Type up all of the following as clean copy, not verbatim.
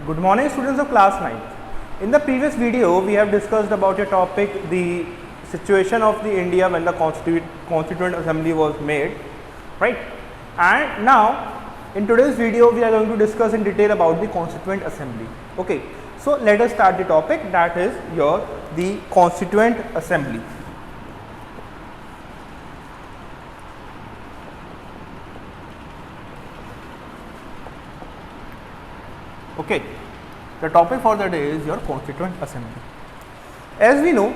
Good morning, students of class 9th. In the previous video, we have discussed about a topic, the situation of the India when the Constituent Assembly was made, right? And now, in today's video, we are going to discuss in detail about the Constituent Assembly. Okay, so let us start the topic, that is the Constituent Assembly. Okay, the topic for the day is your Constituent Assembly. As we know,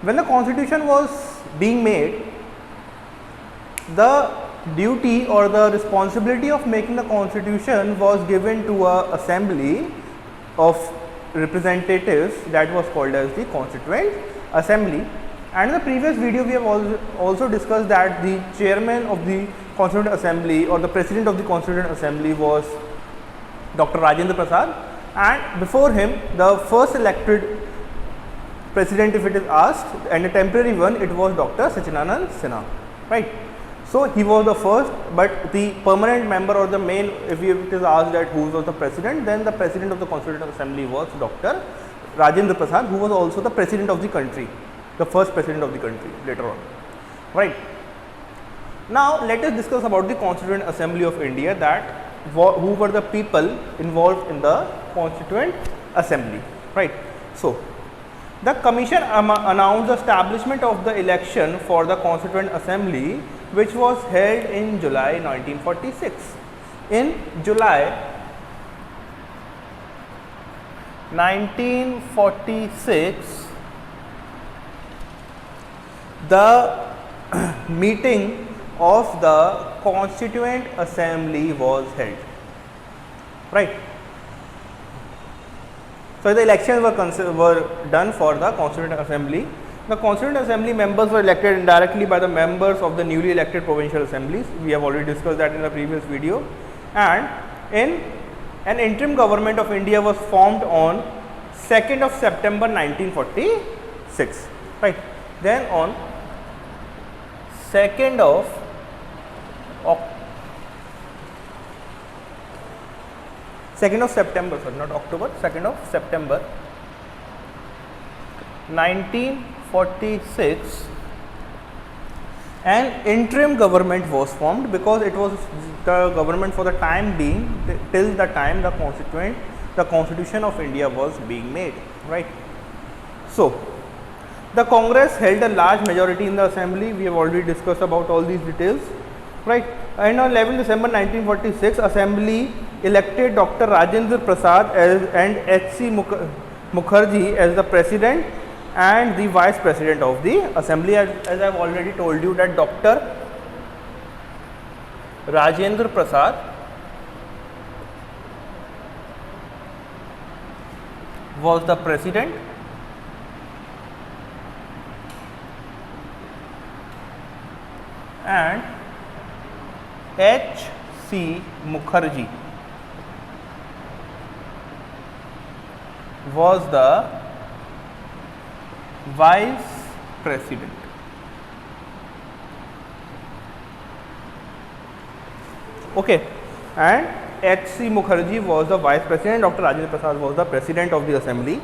when the Constitution was being made, the duty or the responsibility of making the Constitution was given to a assembly of representatives that was called as the Constituent Assembly. And in the previous video, we have also discussed that the chairman of the Constituent Assembly or the president of the Constituent Assembly was Dr. Rajendra Prasad, and before him the first elected president, if it is asked, and a temporary one, it was Dr. Sachinanand Sinha, right. So he was the first, but the permanent member or the main, if it is asked that who was the president, then the president of the Constituent Assembly was Dr. Rajendra Prasad, who was also the president of the country, the first president of the country later on, right. Now let us discuss about the Constituent Assembly of India, that who were the people involved in the Constituent Assembly, right. So the commission announced the establishment of the election for the Constituent Assembly, which was held in July 1946. In July 1946, the meeting of the Constituent Assembly was held, right. So the elections were done for the Constituent Assembly. The Constituent Assembly members were elected indirectly by the members of the newly elected provincial assemblies. We have already discussed that in the previous video. And an interim government of India was formed on 2nd of September 1946, right. Then on 2nd of September, sorry, not October, 2nd of September 1946, an interim government was formed, because it was the government for the time being till the time the Constitution of India was being made, right. So the Congress held a large majority in the assembly. We have already discussed about all these details, right. And on 11 December 1946, assembly elected Dr. Rajendra Prasad and H.C. Mukherjee as the president and the vice president of the assembly. As I have already told you that Dr. Rajendra Prasad was the president and H.C. Mukherjee was the vice president. Okay, and H.C. Mukherjee was the vice president, Dr. Rajendra Prasad was the president of the assembly.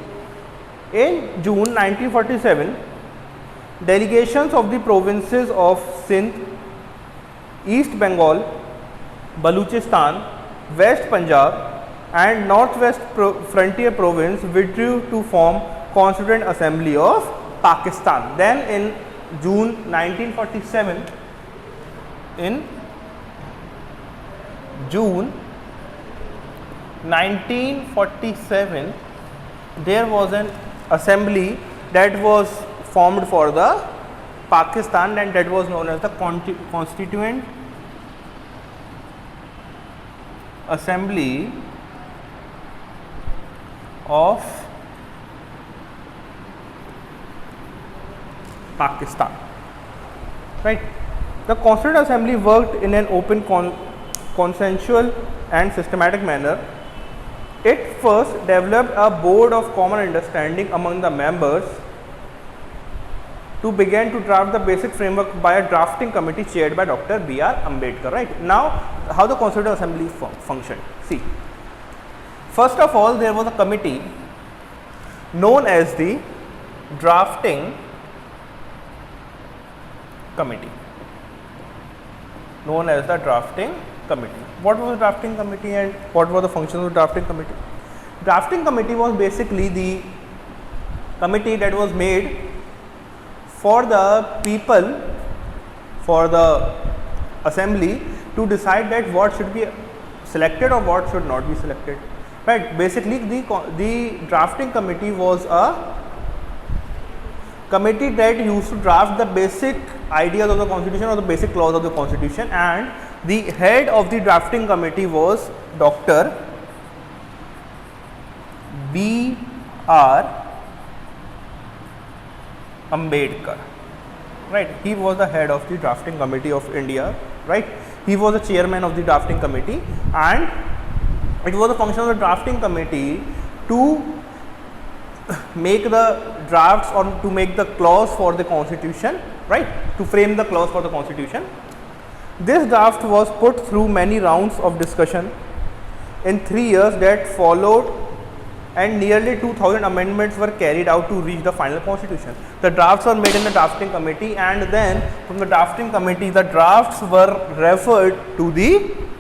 In June 1947, delegations of the provinces of Sindh, East Bengal, Baluchistan, West Punjab and Northwest Frontier Province withdrew to form Constituent Assembly of Pakistan. Then in June 1947, there was an assembly that was formed for the Pakistan, and that was known as the Constituent Assembly of Pakistan, right. The Constituent Assembly worked in an open, consensual and systematic manner. It first developed a board of common understanding among the members to begin to draft the basic framework by a drafting committee chaired by Dr. B.R. Ambedkar, right. Now, how the Constituent Assembly functioned. See, First of all, there was a committee known as the drafting committee. Known as the drafting committee. What was the drafting committee and what were the functions of the drafting committee? Drafting committee was basically the committee that was made for the people, for the assembly to decide that what should be selected or what should not be selected. Right. Basically, the drafting committee was a committee that used to draft the basic ideas of the constitution or the basic clause of the constitution, and the head of the drafting committee was Dr. B.R. Ambedkar. Right. He was the head of the drafting committee of India. Right. He was the chairman of the drafting committee, and it was a function of the drafting committee to make the drafts or to make the clause for the constitution, right, to frame the clause for the constitution. This draft was put through many rounds of discussion in 3 years that followed, and nearly 2000 amendments were carried out to reach the final constitution. The drafts were made in the drafting committee, and then from the drafting committee the drafts were referred to the